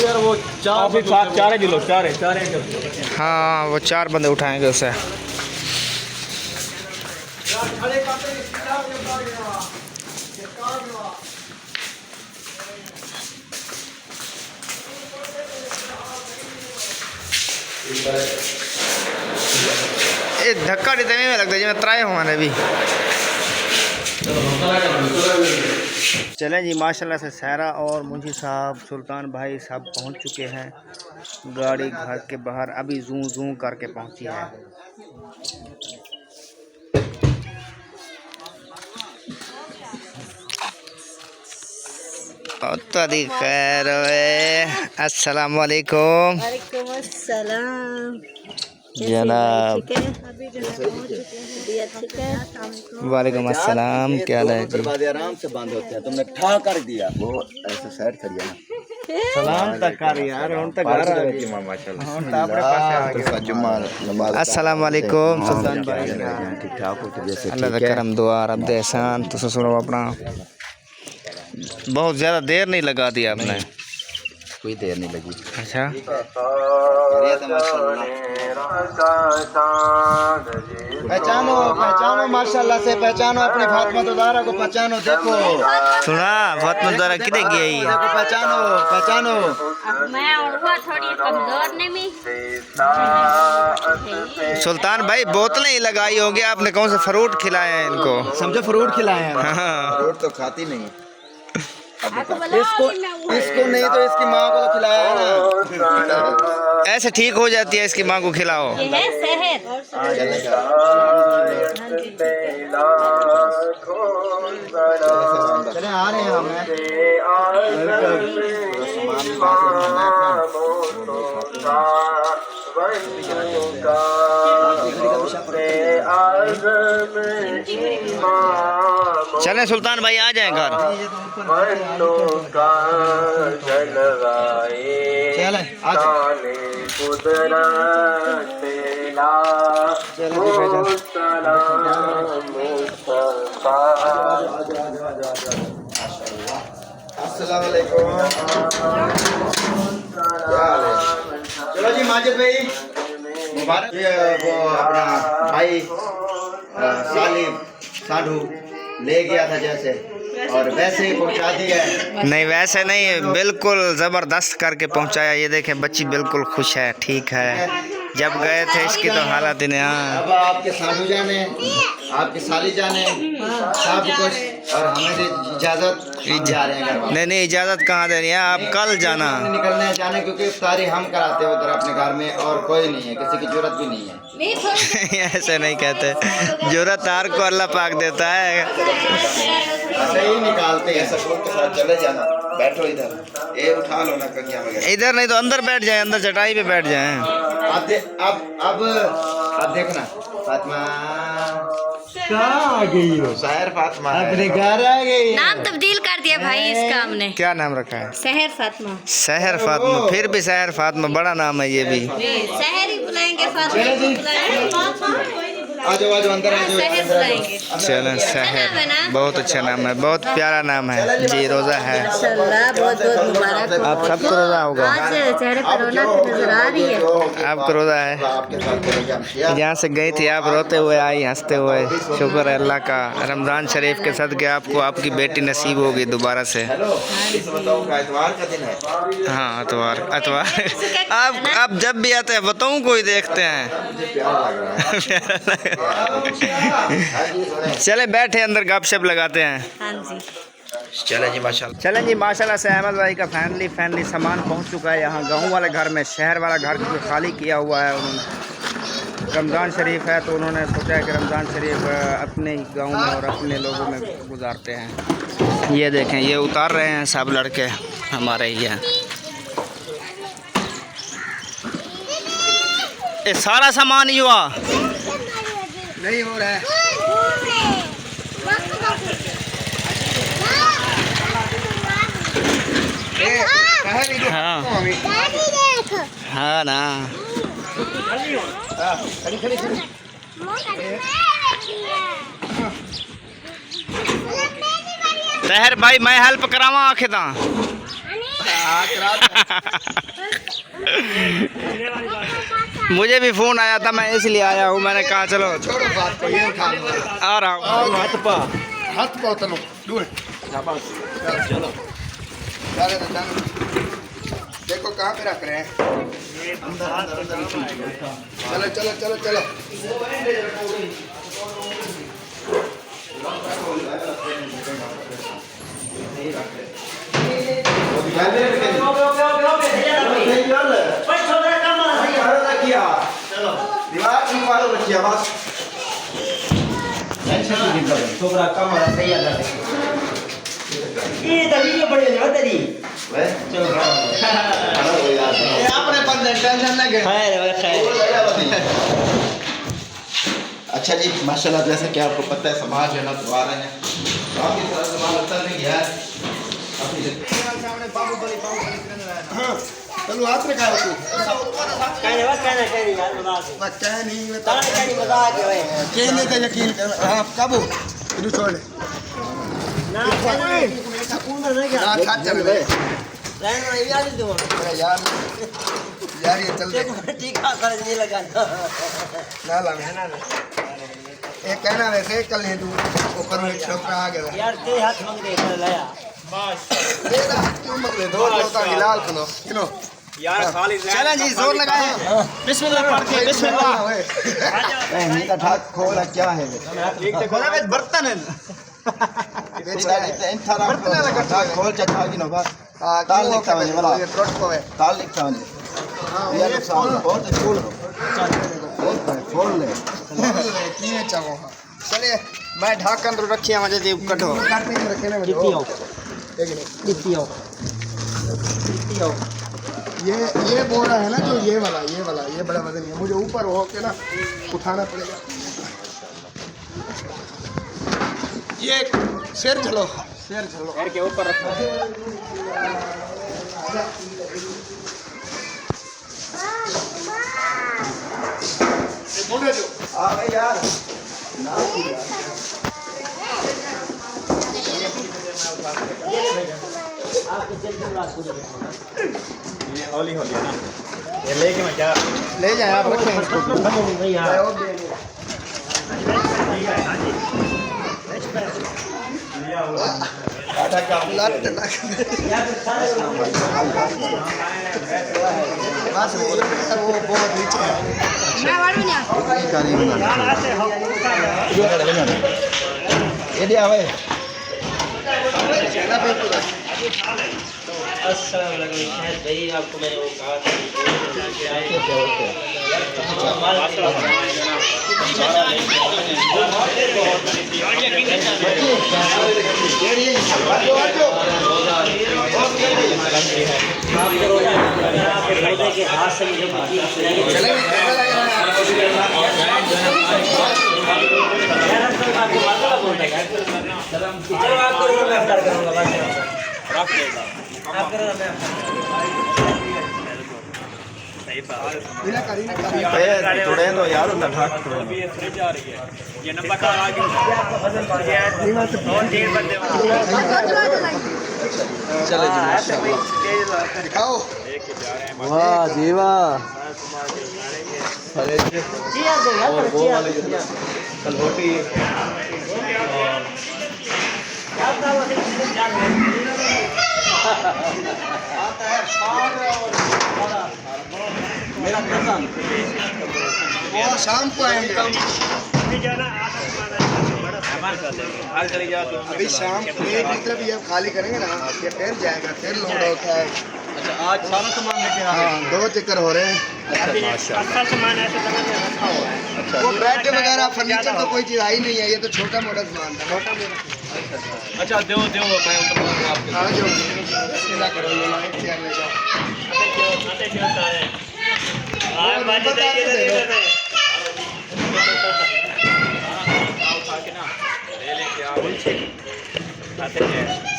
यार वो चार किलो चार है। हाँ वो 4 बंदे उठाएंगे उसे। ये धक्का देते में लगता है जी मैं त्राए हमारे भी। चलें जी माशाल्लाह से सहरा और मुंशी साहब सुल्तान भाई साहब पहुंच चुके हैं। गाड़ी घर के बाहर अभी जूं जूं करके पहुंची है। खैर अस्सलाम वालेकुम। वालेकुम अस्सलाम जनाब। वालेकुम अस्सलाम। क्या हाल है? दरवाजे आराम से बंद होते हैं, तुमने ठा कर दिया। वो ऐसे साइड करिए ना। सलाम तक कर यार, हम तक घर आ गए माशाल्लाह। हम तो अपने पास आ गए। जुम्मा नमाज अस्सलाम वालेकुम सुल्तान भाई। ठीक ठाक हो तो जैसे अल्लाह का करम दुआ रब दे एहसान। तो सुनो अपना बहुत ज़्यादा देर नहीं लगा दी आपने। कोई देर नहीं लगी। अच्छा पहचानो पहचानो माशाल्लाह से पहचानो अपने फातिमा ज़हरा को पहचानो। देखो सुना फातिमा ज़हरा किधर गई है? देखो पहचानो पहचानो। मैं और वो थोड़ी कमजोर ने में सुल्तान भाई बोतलें ही लगाई होगी आपने, कौन से फ्रूट खिलाए हैं इनको? समझो फ्रूट खिलाए हैं। हाँ। फ्रूट तो खाती नहीं इसको नहीं तो इसकी माँ को तो खिलाया है ना। ऐसे ठीक हो जाती है, इसकी माँ को खिलाओ। ये है शहर। चले आ रहे हैं हमें। चलें सुल्तान भाई आ जाएं घर। अस्सलाम वालेकुम। चलो जी माजिद भाई मुबारक। वो अपना भाई सालिम साधु ले गया था जैसे, और वैसे ही पहुंचा दिया है। नहीं वैसे नहीं, बिल्कुल ज़बरदस्त करके पहुंचाया। ये देखें बच्ची बिल्कुल खुश है, ठीक है। जब गए थे इसकी तो हालत ही नहीं। हाँ अब आपके साधु जाने, आपके साली जाने, सब कुछ, और हमें भी इजाज़त जा रहे हैं घर वाले। नहीं इजाज़त कहाँ देनी है, आप कल जाना। निकलने जाने क्योंकि इफ्तारी हम कराते हैं उधर अपने घर में, और कोई नहीं है, किसी की जरूरत भी नहीं है। ऐसे नहीं कहते, जरूरत तार को अल्लाह पाक देता है। सही निकालते हैं सब के साथ। चले जाना, बैठो इधर, ये उठा लो ना कंगिया वगैरह। इधर नहीं तो अंदर बैठ जाए, अंदर चटाई पे बैठ जाए। अब देखना फातिमा कहाँ आ गई हो? शायर फातिमा अपने घर आ गई। नाम तब्दील कर दिया भाई इसका हमने। क्या नाम रखा है? शहर फातिमा। शहर फातिमा, फिर भी शहर फातिमा बड़ा नाम है ये भी। शहर ही बुलाएंगे, फातिमा बुलाएंगे। आ जाओ अंदर आ जाओ। शहर बुलाएंगे। चलो शहर बहुत अच्छा नाम है, बहुत प्यारा नाम है जी। रोज़ा है, माशाल्लाह बहुत बहुत मुबारक। आप सबको रोज़ा होगा। आज चेहरे पर रौनक नजर आ रही है। आपको रोज़ा है। जहाँ से गई थी आप रोते हुए आई, हंसते हुए। शुक्र है अल्लाह का, रमज़ान शरीफ के सदके आपको आपकी बेटी नसीब होगी दोबारा से। एतवार का दिन है। हाँ अतवार आप जब भी आते हैं बताऊँ कोई देखते हैं। चले बैठे अंदर गपशप लगाते हैं। हाँ जी चले जी माशाल्लाह। चलें जी माशाल्लाह से अहमद भाई का फैमिली सामान पहुंच चुका है यहाँ गांव वाले घर में। शहर वाला घर खाली किया हुआ है उन्होंने। रमज़ान शरीफ है तो उन्होंने सोचा है कि रमज़ान शरीफ अपने गांव में और अपने लोगों में गुजारते हैं। ये देखें ये उतार रहे हैं सब लड़के हमारे ही हैं। ये सारा सामान ही हुआ नहीं हो रहा है। हाँ हाँ ना सहर भाई मैं हेल्प करावा आखे ता मुझे भी फोन आया था, मैं इसलिए आया हूँ। मैंने कहा चलो छोड़ो बात को, ये उठा लो। आ रहा हूँ। हाथ पाओ चलो दूर चलो देखो कहाँ पे रख रहे हैं। चलो चलो चलो चलो छोकरा कम सही अच्छा जी माशाल्लाह, जैसे कि आपको पता है समाज जो है ना तो आ रहे हैं, आपकी तरफ समाज अच्छा नहीं गया है। चलो हाथ में खाओ तू कहने का यकीन कर। हाँ काबू तू छोड़ ना खा चल बे यार यार ये चल टीका कर नहीं लगा ना लगा ये कहना वैसे कल नहीं तू ऊपर में छोकरा आ गया यार ते हाथ मांग दे कर लाया बस तेरा क्यों मत ले दो का हिलाल सुनो यार खाली चलें जी जोर लगाए बिस्मिल्लाह पढ़ के बिस्मिल्लाह नहीं का ठाक खोला क्या है एक तो खोला में बर्तन है बर्तन लगा ठाक खोल चखा की नोबा ताल लिखता है वाला ये ट्रट को है ताल लिखता है ये नुकसान बहुत छोड़ खोल ले तीन चाहो चले मैं ढक्कन तो रखिए मुझे दे कटो काटने के रखे ना कितनी हो कितनी हो ये बोरा है ना जो ये वाला ये बड़ा वजन है, मुझे ऊपर हो के ना उठाना पड़ेगा। ये शेर चलो पैर के ऊपर रखो आ भाई यार ये होली है ना, ये लेके मैं क्या ले जाए आप रखें इसको वो बहुत नीचे है ये दिया भाई अस्सलाम वालेकुम शायद भाई आपको मैंने वो कहा था थोड़े तो यार ये नंबर दिखाओ वाह जी वाह रोटी मेरा पसंद और शाम को आएंगे अभी शाम को एक लीटर भी अब खाली करेंगे ना ये फिर जाएगा, फिर लोड होता है। अच्छा आज सारा सामान लेके हाँ 2 चक्कर हो रहे हैं। अच्छा सामान ऐसे वो बेड वगैरह फर्नीचर तो कोई चीज़ आई नहीं है, ये तो छोटा मोटा सामान था। अच्छा दो मैं आपके हाँ जो करो ये चेयर ले जाओ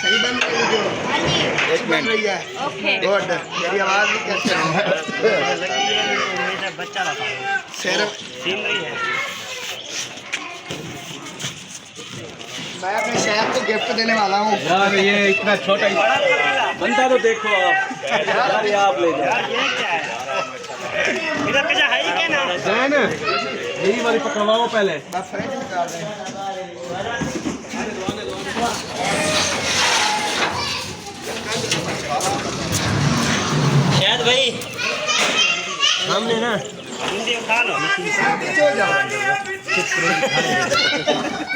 सही बन रही है एक मिनट रही है गुड मेरी आवाज़ भी कैसे बच्चा सीन रही है मैं अपने शहर को गिफ्ट देने वाला हूँ यार ये इतना छोटा ही बनता तो देखो आप यार ये आप ले जाओ इधर पे है ही क्या ना जैन यही वाली पकड़वाओ पहले शायद भाई हमने ना हिंदी उठा लो पीछे हो जाओ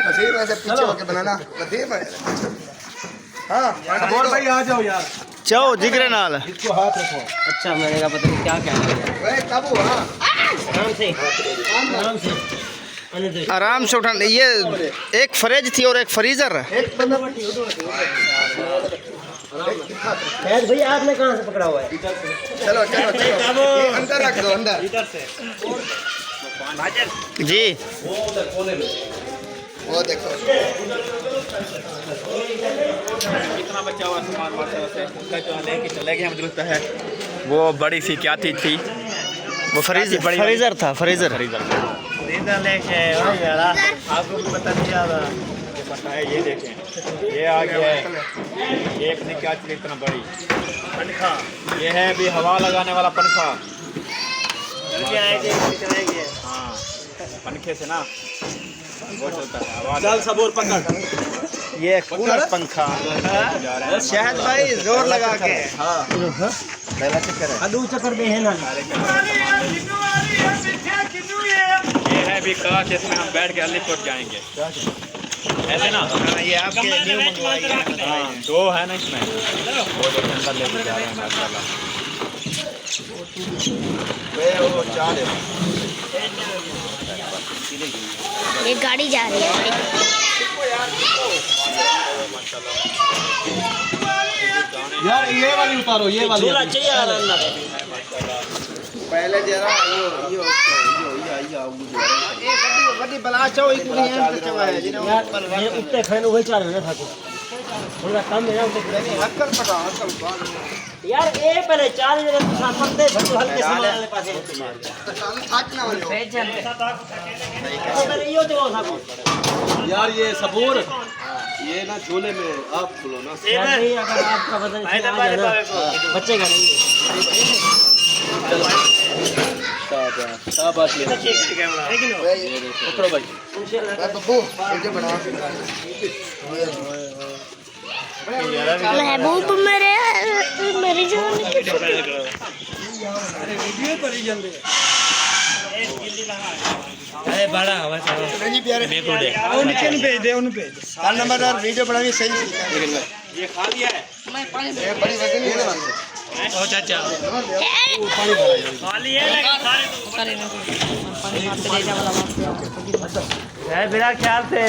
नसीब ऐसे पीछे होके बनाना नसीब है हाँ और भाई आ जाओ यार चलो जिगरे नाल इसको हाथ रखो अच्छा मैंने कहा पता नहीं क्या कह रहा वे कब हुआ आराम से आराम से उठा ये एक फ्रिज थी और एक फ्रीजर एक बंदा शायद भाई आपने कहाँ से पकड़ा हुआ है चलो चलो चलो ये अंदर रख दो अंदर जी वो देखो इतना बचा हुआ सामान उसका जो लेके चले गए मुझे लगता है वो बड़ी सी क्या थी वो फ्रीजर था फ्रीजर लेके आपको भी पता नहीं यार ये पता है ये देखें ये आ गया है ये अपनी क्या चीज़ इतना बड़ी पंखा ये है भी हवा लगाने वाला पंखा हाँ पंखे से ना वो चलता है आवाज चल सब और पकड़ ये कूलर पंखा शहद भाई जोर लगा के हाँ पहला चक्कर है अदू चक्कर में है ना ये है भी काश इसमें हम बैठ के अलीपुर जाएंगे ऐसे ना ये आपके न्यू मंगवाई है हाँ दो है ना इसमें वो दो अंदर लेके जा रहे हैं माशाल्लाह वो चार है ये गाड़ी जा रही है यार ये वाली उतारो ये वाली पहले जरा यो बड़ी बला चो एक नहीं है चवा है जिने ऊपर ये उत्ते फैन वही चाल है था थोड़ा कम है ना अक्कल पटा अक्कल यार ए पहले चाल जरा पड़ते भट्टू हल्के सामान वाले पास थाक ना वालो पहले यो जो था यार ये सबूर ये ना झूले में आप खुलो ना अगर आपका बदन बच्चे का नहीं शाबाश पकड़ो भाई बब्बू वीडियो बना महबूब मेरे जान अरे बड़ा हवा चलो जी प्यारे उनके भेज दे उन भेज चार नंबर और वीडियो बनानी सही ये खा लिया है ये बड़ी वजन नहीं है ओ चाचा खाली है है मेरा ख्याल से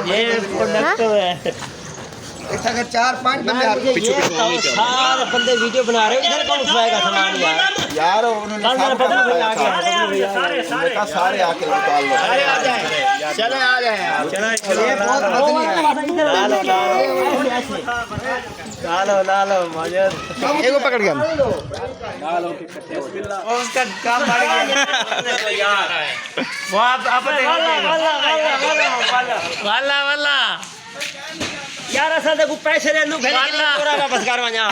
ये प्रोडक्ट है एक अगर 4-5 बंदे पीछे सारे बंदे वीडियो बना रहे इधर कौन उठाएगा सामान यार उन्होंने सारे आके निकाल लो चले आ जाए ये बहुत वजनी है ला लो मजर एगो पकड़ गया उसका काम बढ़ गया यार वो आप वाला यार असा देखो पैसे ले लू पूरा वापस करवा जा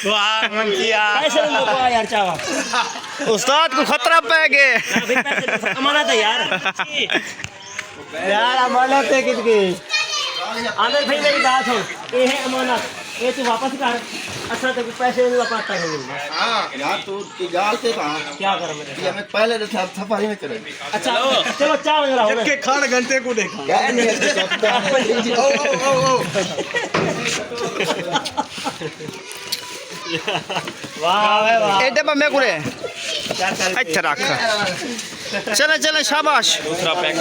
वाह मंकिया पैसे ले लो यार चावा उस्ताद को खतरा पै गए अमानत है यार अमानत है किसकी आमिर भाई मेरी बात हो ये है अमानत ये तू वापस कर अच्छा तो पैसे नहीं वापस कर हां यार तू जाल से कहां क्या कर मेरे ये मैं पहले तो सफारी में चले अच्छा चलो चाय बना हो के खान घंटे को देखा क्या नहीं वाह वाह ए डब्बा मैं कुरे अच्छा रख चले चले शाबाश दूसरा पैक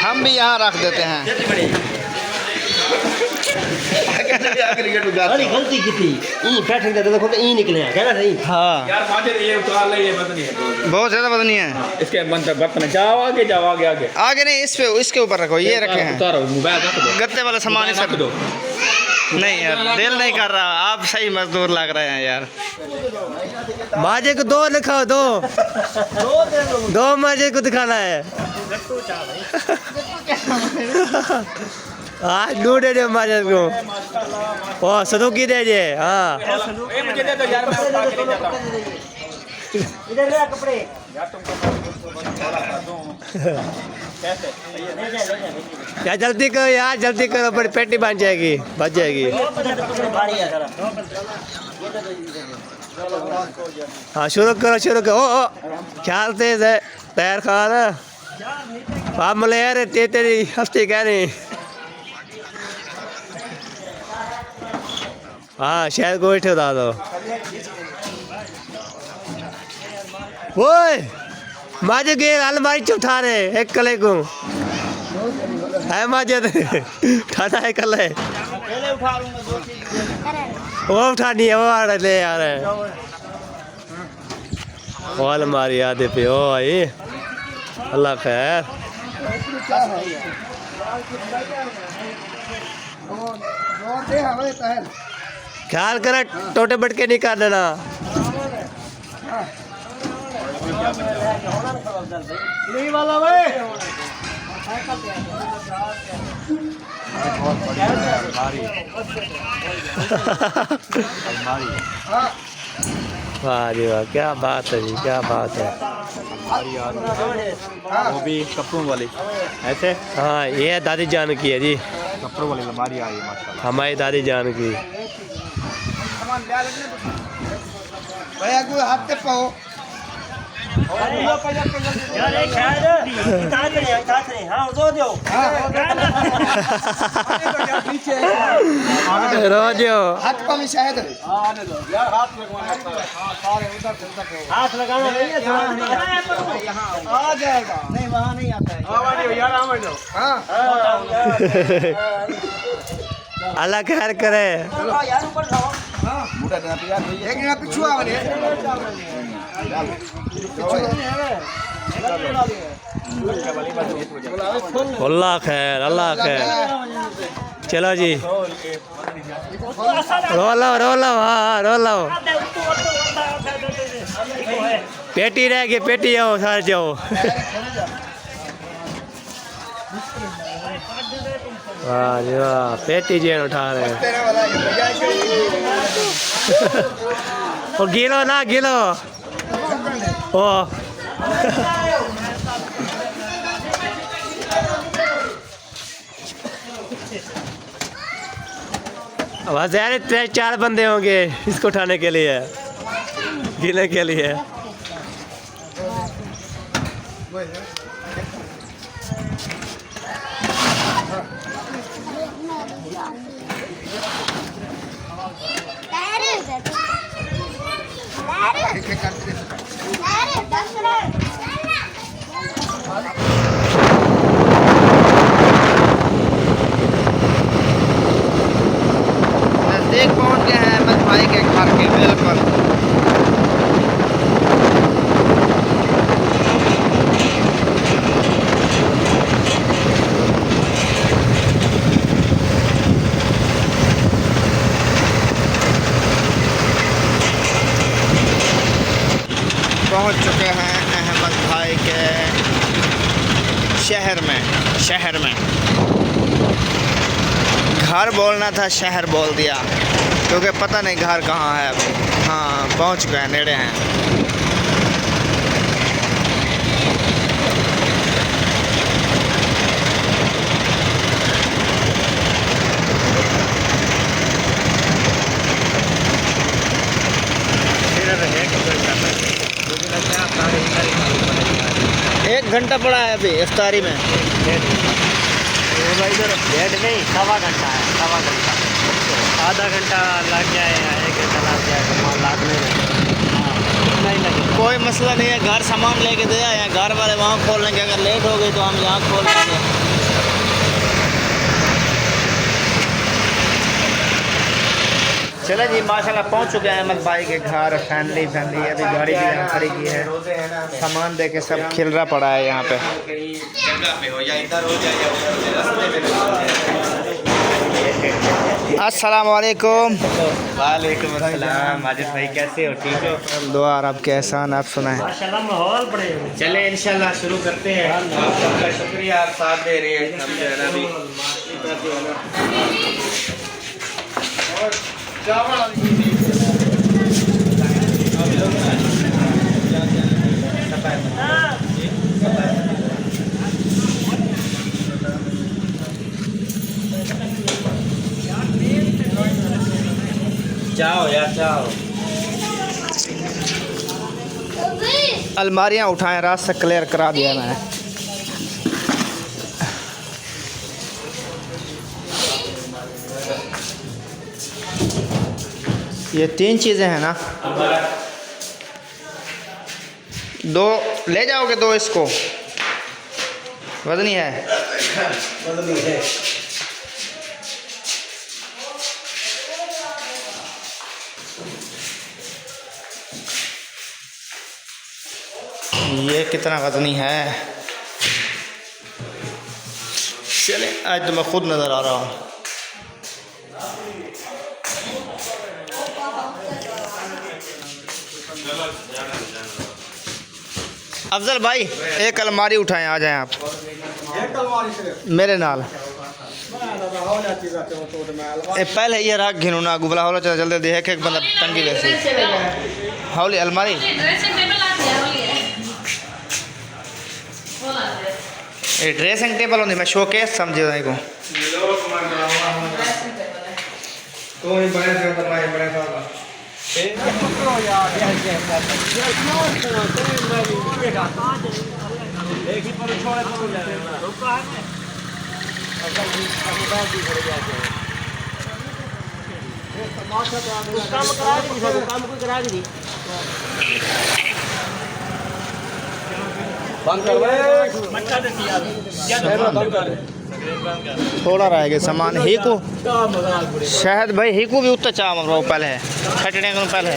हम भी यहाँ रख देते हैं अरे गलती की थी ई बैठ के देखो तो ई निकले क्या ना सही हाँ यार माजिद ये उतार ले ये बदनी है बहुत ज़्यादा बदनी है इसके बर्तन जाओ आगे आगे आगे नहीं इस पे इसके ऊपर रखो ये रखे हैं उतारो मोबाइल रख दो गत्ते वाला सामान रख दो नहीं यार, दिल नहीं कर रहा। आप सही मजदूर लग रहे हैं यार। माजे को 2 लिखाओ, 2 माजे को दिखाना है। हाँ, 2 दे दो माजे को। ओ सदुकी दे दे। हाँ मुझे दे दो यार, मैं उठा के ले जाता हूँ। इधर ले कपड़े। यार तुमको कैसे यार जल्दी करो यार, जल्दी करो, बड़ी पेटी बन जाएगी, बच जाएगी। हाँ शुरू करो, शुरू करो। ओ ख्याल तेज है, तैयार खान। आप मिले यार, तेरी हफ्ते कह रही। हाँ शायद को बैठे बता दो। ओए माजे के अलमारी से उठा रहे एक कले को है। माजे उठाना है कल है, वो उठानी है, वो आ रहे ले आ रहे हैं। वो अलमारी आधे पे हो आई। अल्लाह खैर। ख्याल कर, टोटे बटके नहीं कर देना। वाला भाई वाह जी वाह, क्या बात है जी, क्या बात है। वो भी कपड़ों वाली ऐसे। हाँ ये दादी जान की है जी, कपड़ों वाली अलमारी आई है माशाल्लाह। हमारी दादी जान की। भैया को हाथ पे पाओ। रोजो हाथ पा में शायद हाथ लगाना नहीं है, आ जाएगा। नहीं वहाँ नहीं आता है। अल्लाह खैर करे। एक मिनट पिछुआ वाले अल्लाह खैर, अल्लाह खैर। चलो जी रोलो रोलो, हाँ रोलो। पेटी रह गई, पेटी आओ सारे जाओ। वाह जी वाह, पेटी जी उठा रहे हैं। वो गिलो ना गिलो ओ। बस यार 3-4 बंदे होंगे इसको उठाने के लिए, गिने के लिए। नज़दीक पहुंच गए हैं अहमद भाई के घर के बिल्कुल। पहुंच चुके हैं अहमद भाई के शहर में। घर बोलना था, शहर बोल दिया, क्योंकि पता नहीं घर कहाँ है अभी। हाँ पहुंच गए, नेड़े हैं। एक घंटा पड़ा है अभी इफ्तारी में। डेढ़ नहीं, 1.25 घंटा है, 1.25 घंटा। आधा घंटा लग जाए या 1 घंटा लग जाए सामान लादने में। नहीं लगे, कोई मसला नहीं है, घर सामान लेके दे आए हैं, घर वाले वहाँ खोल लेंगे। अगर लेट हो गई तो हम यहाँ खोल लेंगे। चलो जी माशाल्लाह पहुँच चुके हैं अहमद भाई के घर। फैमिली अभी गाड़ी भी यहाँ खड़ी की है, सामान दे के सब खिलरा पड़ा है यहाँ पे। अस्सलाम वालेकुम। वालेकुम अस्सलाम। माजिद भाई कैसे हो? ठीक हो? दुआ और आपके एहसान आप सुनाएं। चले इंशाल्लाह शुरू करते हैं। आपका शुक्रिया, आप साथ दे रहे हैं। हम जो है ना अभी जाओ यार जाओ। अलमारियाँ उठाएं, रात से क्लियर करा दिया मैंने। ये 3 चीज़ें हैं ना, 2 ले जाओगे, 2 इसको वजनी है। ये कितना वजनी है? चले आज तो मैं खुद नज़र आ रहा हूँ। अफजल भाई एक अलमारी उठाएं, आ जाएं आप मेरे नाल। पहले ये रख घिनो ना गुबला हो चल जल्दी देख एक बंदा टंगी वैसे हौली अलमारी। ये ड्रेसिंग टेबल होंगी, मैं शोकेस समझे को थोड़ा रहेगा सामान ही को शायद भाई ही को भी उत्तर चाह हम पहले है खटने को पहले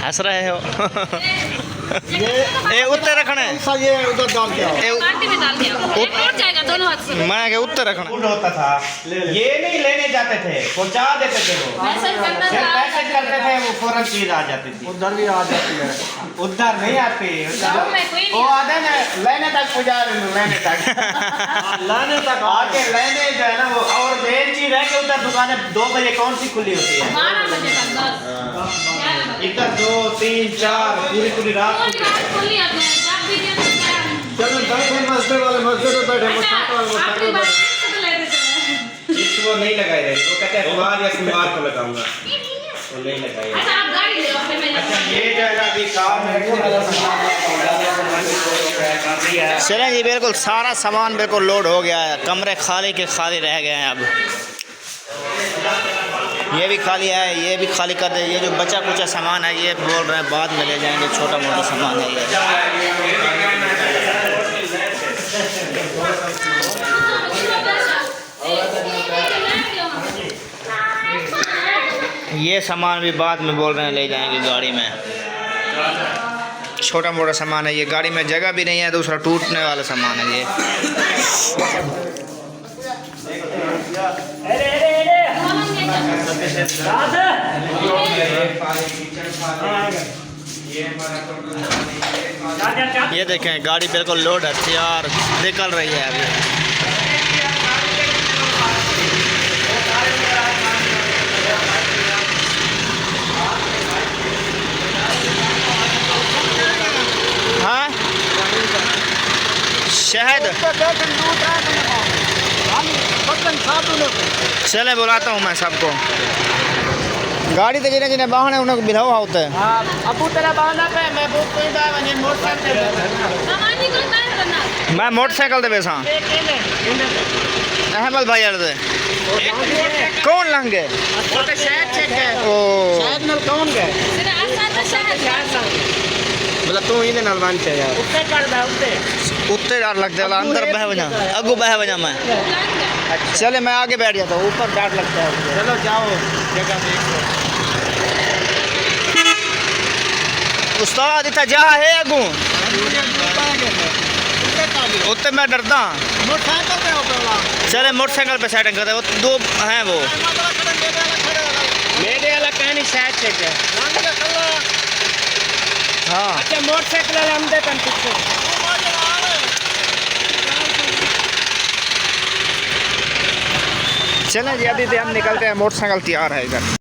हंस रहे हो। ये उत्तर रखना है, ये उधर डाल के मैं के उत्तर रखना होता था। ये नहीं लेने जाते थे, पहुंचा देते थे, वो मैसेज करते थे, वो फौरन चीज आ जाती थी। उधर भी आ जाती है, उधर नहीं आती, वो आते ना लेने तक पहुंचा, लेने तक आके लेने जो है ना वो। और मेन चीज है कि उधर दुकानें 2 बजे कौन सी खुली होती है? 12 बजे तक 10 इधर 2, 3, 4 पूरी रात खुली आते हैं। जब भी दिन चलो बैठे मस्जिद वाले मस्जिद में बैठे, मुसाफिर वाले मुसाफिर में बैठे। इसको नहीं लगाई रही, वो कहते हैं सोमवार या सोमवार को लगाऊंगा, तो नहीं लगाई। अच्छा आप गाड़ी ले आओ, फिर मैं अच्छा ये जो है अभी काम है। चलें जी, बिल्कुल सारा सामान बिल्कुल लोड हो गया है, कमरे खाली के खाली रह गए हैं। अब ये भी खाली है, ये भी खाली कर दे। ये जो बचा कुचा सामान है ये बोल रहे हैं बाद में ले जाएंगे, छोटा मोटा सामान है ये सामान भी बाद में बोल रहे हैं ले जाएंगे गाड़ी में। छोटा मोटा सामान है ये, गाड़ी में जगह भी नहीं है, दूसरा टूटने वाला सामान है ये। ये देखें गाड़ी बिल्कुल लोड है, तैयार निकल रही है अभी। हाँ शहद चले बुलाता हूँ मैं सबको। गाड़ी तो जिन्हें जिन्हें बाहर है उन्हें बिलाओ होते हैं। अबू तेरा बांधा पे मैं बुक कोई दा वने मोटरसाइकिल मैं मोटरसाइकिल दे बेसा अहमद भाई यार दे कौन लंगे तो शहर चेक है ओ शहर में कौन गए तेरा आसा तो शहर मतलब तू इहदे नाल बन चे यार उत्ते कर दा उत्ते उत्ते डर लगता है, अंदर बह बजा, अगू बह बजा मैं। चले मैं आगे बैठ जाता हूँ, ऊपर डर लगता है। चलो जाओ जगह देखो। उस्ताद इतना जा है अगू, उत्ते मैं डरदा। मोटरसाइकिल पे हो गया चले मोटरसाइकिल पे सेटिंग करते, वो दो हैं वो। मेरे वाला कहनी शायद से है हाँ अच्छा मोटरसाइकिल वाला हम दे पन पीछे चलें जी, अभी भी हम निकलते हैं, मोटरसाइकिल तैयार है इधर।